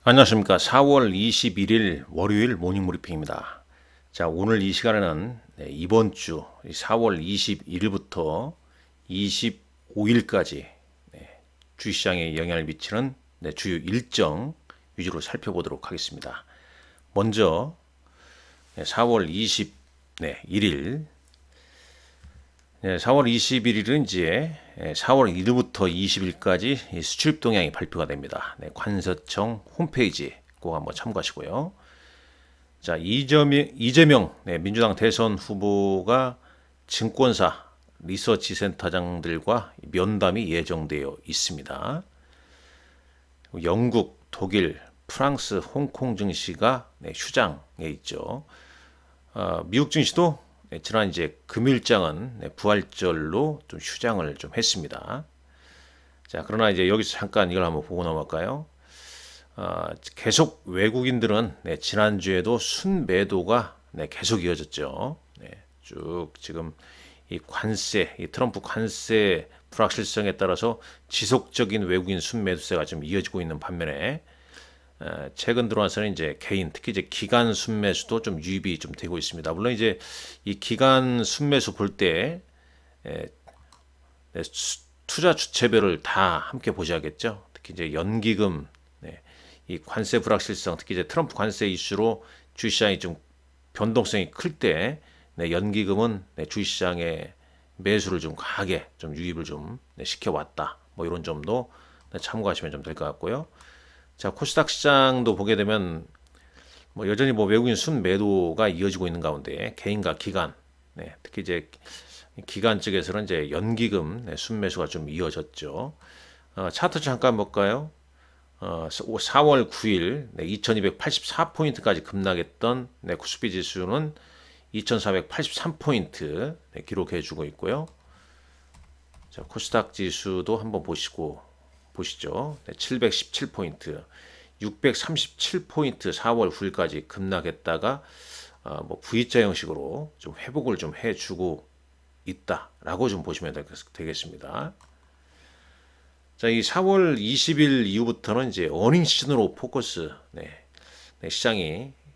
안녕하십니까. 4월 21일 월요일 모닝 브리핑입니다. 자, 오늘 이 시간에는 이번 주 4월 21일부터 25일까지 주시장에 영향을 미치는 주요 일정 위주로 살펴보도록 하겠습니다. 먼저 4월 21일 4월 21일은 이제 4월 1일부터 20일까지 수출입 동향이 발표가 됩니다. 관세청 홈페이지 꼭 한번 참고하시고요. 자, 이재명 민주당 대선 후보가 증권사 리서치 센터장들과 면담이 예정되어 있습니다. 영국, 독일, 프랑스, 홍콩 증시가 휴장에 있죠. 미국 증시도 지난 이제 금일장은 부활절로 좀 휴장을 좀 했습니다. 자, 그러나 이제 여기서 잠깐 이걸 한번 보고 넘어갈까요? 계속 외국인들은 지난주에도 순매도가 계속 이어졌죠. 쭉 지금 이 관세, 이 트럼프 관세 불확실성에 따라서 지속적인 외국인 순매도세가 좀 이어지고 있는 반면에 최근 들어와서는 이제 개인, 특히 이제 기관 순매수도 좀 유입이 좀 되고 있습니다. 물론 이제 이 기관 순매수 볼 때 투자 주체별을 다 함께 보셔야겠죠. 특히 이제 연기금, 이 관세 불확실성, 특히 이제 트럼프 관세 이슈로 주시장이 좀 변동성이 클 때 연기금은 주시장에 매수를 좀 강하게 좀 유입을 좀 시켜왔다. 뭐 이런 점도 참고하시면 좀 될 것 같고요. 자, 코스닥 시장도 보게 되면 뭐 여전히 뭐 외국인 순매도가 이어지고 있는 가운데 개인과 기관, 특히 이제 기관 쪽에서는 이제 연기금 순매수가 좀 이어졌죠. 차트 잠깐 볼까요? 4월 9일 2284포인트까지 급락했던 코스피 지수는 2483포인트 기록해주고 있고요. 자, 코스닥 지수도 한번 보시죠. 717포인트, 637포인트 4월 9일까지 급락했다가 뭐 V자 형식으로 좀 회복을 좀 해주고 있다라고 좀 보시면 되겠습니다. 자, 이 4월 20일 이후부터는 이제 어닝 시즌으로 포커스,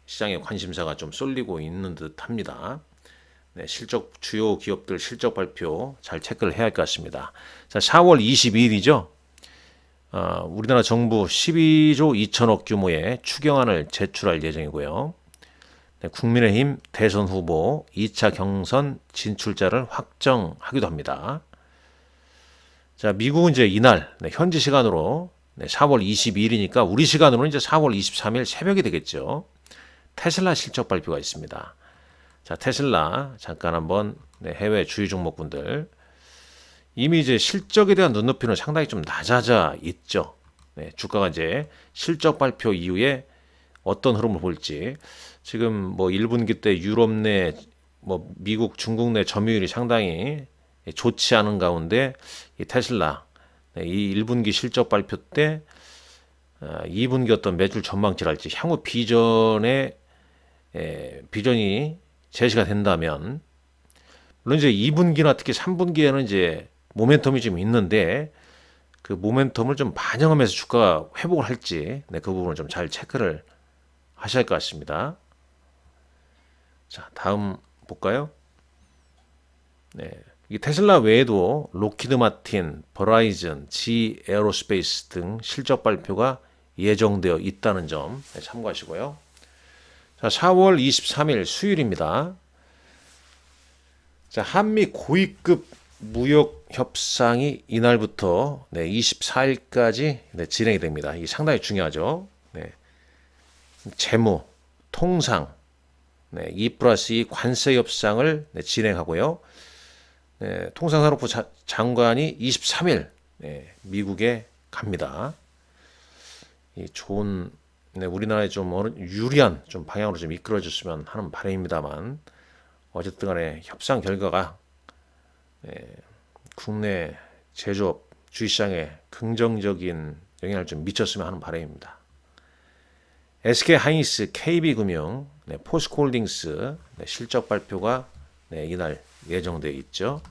시장의 관심사가 좀 쏠리고 있는 듯합니다. 주요 기업들 실적 발표 잘 체크를 해야 할 것 같습니다. 자, 4월 22일이죠. 우리나라 정부 12조 2천억 규모의 추경안을 제출할 예정이고요. 국민의힘 대선 후보 2차 경선 진출자를 확정하기도 합니다. 자, 미국은 이제 이날 현지 시간으로 4월 22일이니까 우리 시간으로는 이제 4월 23일 새벽이 되겠죠. 테슬라 실적 발표가 있습니다. 자, 테슬라 잠깐 한번 해외 주요 종목군들 이미 이제 실적에 대한 눈높이는 상당히 좀 낮아져 있죠. 주가가 이제 실적 발표 이후에 어떤 흐름을 볼지 지금 뭐 1분기 때 유럽 내, 뭐 미국, 중국 내 점유율이 상당히 좋지 않은 가운데 이 테슬라 이 1분기 실적 발표 때 2분기 어떤 매출 전망치랄지 향후 비전이 제시가 된다면 물론 이제 2분기나 특히 3분기에는 이제 모멘텀이 좀 있는데 그 모멘텀을 좀 반영하면서 주가가 회복을 할지 그 부분을 좀 잘 체크를 하셔야 할 것 같습니다. 자, 다음 볼까요? 이 테슬라 외에도 로키드 마틴, 버라이즌, 지 에어로스페이스 등 실적 발표가 예정되어 있다는 점 참고하시고요. 자, 4월 23일 수요일입니다. 자, 한미 고위급 무역 협상이 이날부터 24일까지 진행이 됩니다. 이게 상당히 중요하죠. 재무, 통상, 2+2 관세 협상을 진행하고요. 통상산업부 장관이 23일 미국에 갑니다. 이 좋은 우리나라에 좀 유리한 좀 방향으로 좀 이끌어줬으면 하는 바람입니다만 어쨌든 간에 협상 결과가 국내 제조업 주식시장에 긍정적인 영향을 좀 미쳤으면 하는 바람입니다. SK하이닉스, KB금융, 포스코홀딩스 실적 발표가 이날 예정되어 있죠.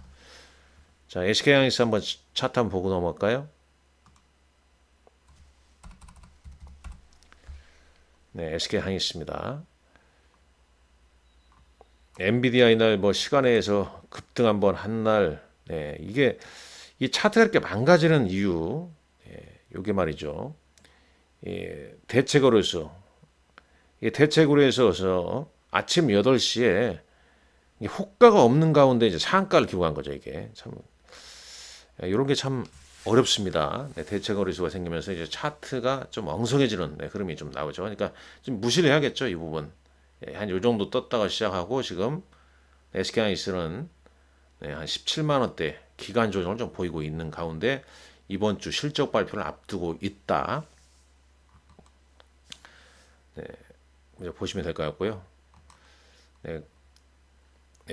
자, SK하이닉스 한번 차트 한번 보고 넘어갈까요? 네, SK 하이닉스입니다. 엔비디아 이날 뭐 시간에서 급등 한번 한 날, 네, 이게 이 차트가 이렇게 망가지는 이유, 요게 말이죠. 대체거래소, 이 대체거래소에서 아침 8시에 호가가 없는 가운데 이제 상한가를 기록한 거죠. 이게 참 이런 게 참 어렵습니다. 네, 대체거래소가 생기면서 이제 차트가 좀 엉성해지는 흐름이 좀 나오죠. 그러니까 좀 무시를 해야겠죠. 이 부분. 한 요 정도 떴다가 시작하고 지금 SK하이닉스는 한 17만 원대 기간 조정을 좀 보이고 있는 가운데 이번 주 실적 발표를 앞두고 있다. 네, 이제 보시면 될 것 같고요. 네,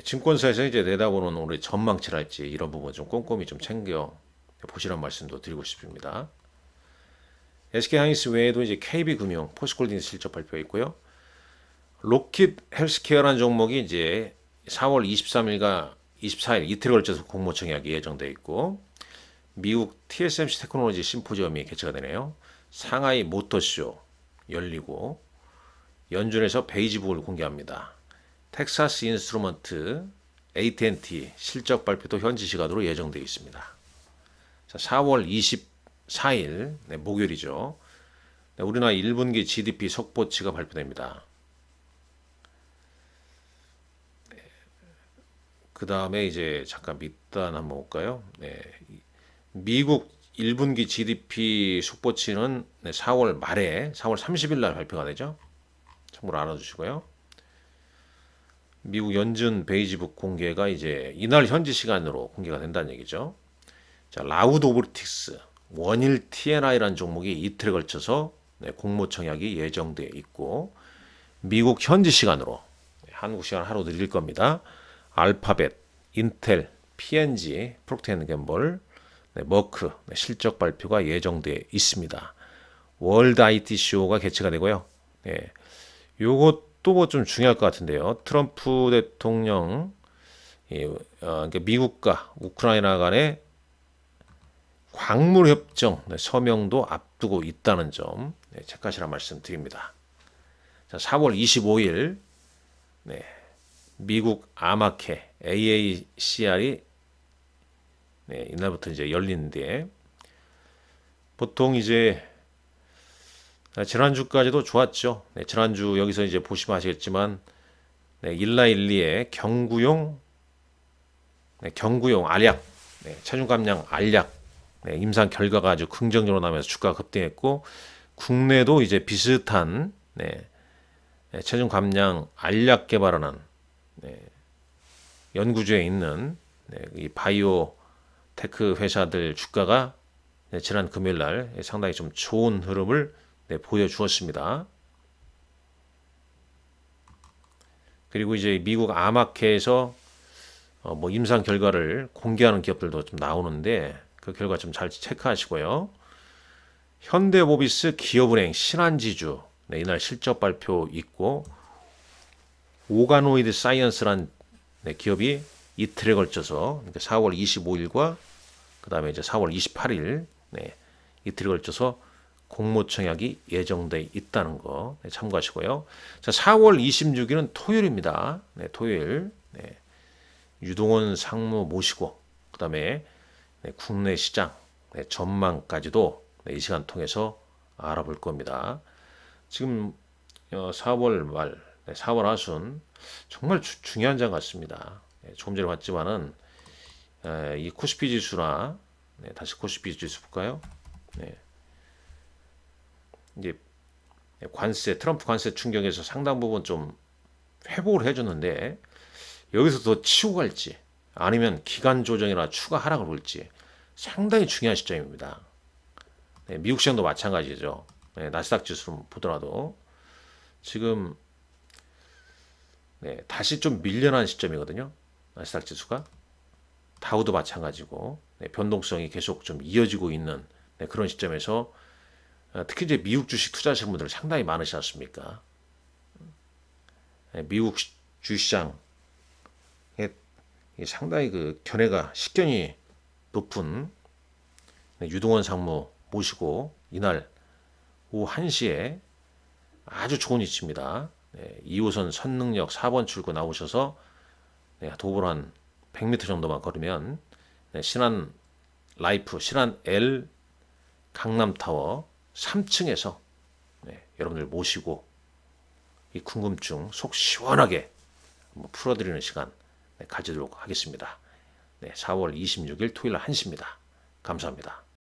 증권사에서 이제 내다보는 우리 전망치랄지 이런 부분 좀 꼼꼼히 좀 챙겨 보시란 말씀도 드리고 싶습니다. SK하이닉스 외에도 이제 KB금융, 포스코홀딩스 실적 발표 있고요. 로킷 헬스케어라는 종목이 이제 4월 23일과 24일 이틀에 걸쳐서 공모 청약이 예정돼 있고 미국 TSMC 테크놀로지 심포지엄이 개최가 되네요. 상하이 모터쇼 열리고 연준에서 베이지북을 공개합니다. 텍사스 인스트루먼트, AT&T 실적 발표도 현지 시간으로 예정되어 있습니다. 자, 4월 24일 네, 목요일이죠. 네, 우리나라 1분기 GDP 속보치가 발표됩니다. 그 다음에 이제 잠깐 밑단 한번 볼까요? 네, 미국 1분기 GDP 속보치는 4월 말에 4월 30일 날 발표가 되죠. 참고로 알아두시고요. 미국 연준 베이지북 공개가 이제 이날 현지 시간으로 공개가 된다는 얘기죠. 자, 라우드 오브틱스 원일 TNI라는 종목이 이틀에 걸쳐서 공모 청약이 예정되어 있고 미국 현지 시간으로 한국 시간 하루 늘릴 겁니다. 알파벳, 인텔, P&G, 프록트앤갬벌, 머크 실적 발표가 예정되어 있습니다. 월드 IT 쇼가 개최가 되고요. 네, 요것도 뭐 좀 중요할 것 같은데요. 트럼프 대통령 그러니까 미국과 우크라이나 간의 광물 협정 서명도 앞두고 있다는 점 체크하시라 말씀드립니다. 자, 4월 25일 미국 아마케 AACR이 이날부터 이제 열리는데 보통 이제 지난주까지도 좋았죠. 지난주 여기서 이제 보시면 아시겠지만 일라일리의 경구용 알약 체중 감량 알약 임상 결과가 아주 긍정적으로 나면서 주가가 급등했고 국내도 이제 비슷한 체중 감량 알약 개발하는 연구주에 있는 이 바이오 테크 회사들 주가가 지난 금요일 날 상당히 좀 좋은 흐름을 보여주었습니다. 그리고 이제 미국 아마케에서 뭐 임상 결과를 공개하는 기업들도 좀 나오는데 그 결과 좀 잘 체크하시고요. 현대모비스, 기업은행, 신한지주 이날 실적 발표 있고 오가노이드 사이언스란 기업이 이틀에 걸쳐서 4월 25일과 그 다음에 이제 4월 28일 이틀에 걸쳐서 공모청약이 예정돼 있다는 거 참고하시고요. 자, 4월 26일은 토요일입니다. 토요일 유동원 상무 모시고 그 다음에 국내 시장 전망까지도 이 시간 통해서 알아볼 겁니다. 지금 4월 말, 4월 하순 정말 중요한 장 같습니다. 조금 전에 봤지만은 이 코스피 지수나 다시 코스피 지수 볼까요? 이제 트럼프 관세 충격에서 상당 부분 좀 회복을 해줬는데 여기서 더 치고 갈지 아니면 기간 조정이나 추가 하락을 볼지 상당히 중요한 시점입니다. 미국 시장도 마찬가지죠. 나스닥 지수를 보더라도 지금 다시 좀 밀려난 시점이거든요. 나스닥 지수가 다우도 마찬가지고 변동성이 계속 좀 이어지고 있는 그런 시점에서 특히 이제 미국 주식 투자하시는 분들 상당히 많으시지 않습니까? 미국 주시장에 상당히 그 견해가 식견이 높은 유동원 상무 모시고 이날 오후 1시에 아주 좋은 위치입니다. 네, 2호선 선능력 4번 출구 나오셔서 네, 도보로 한 100m 정도만 걸으면 네, 신한 라이프, 신한 L 강남타워 3층에서 네, 여러분들 모시고 이 궁금증 속 시원하게 한번 풀어드리는 시간 네, 가지도록 하겠습니다. 네, 4월 26일 토요일 1시입니다. 감사합니다.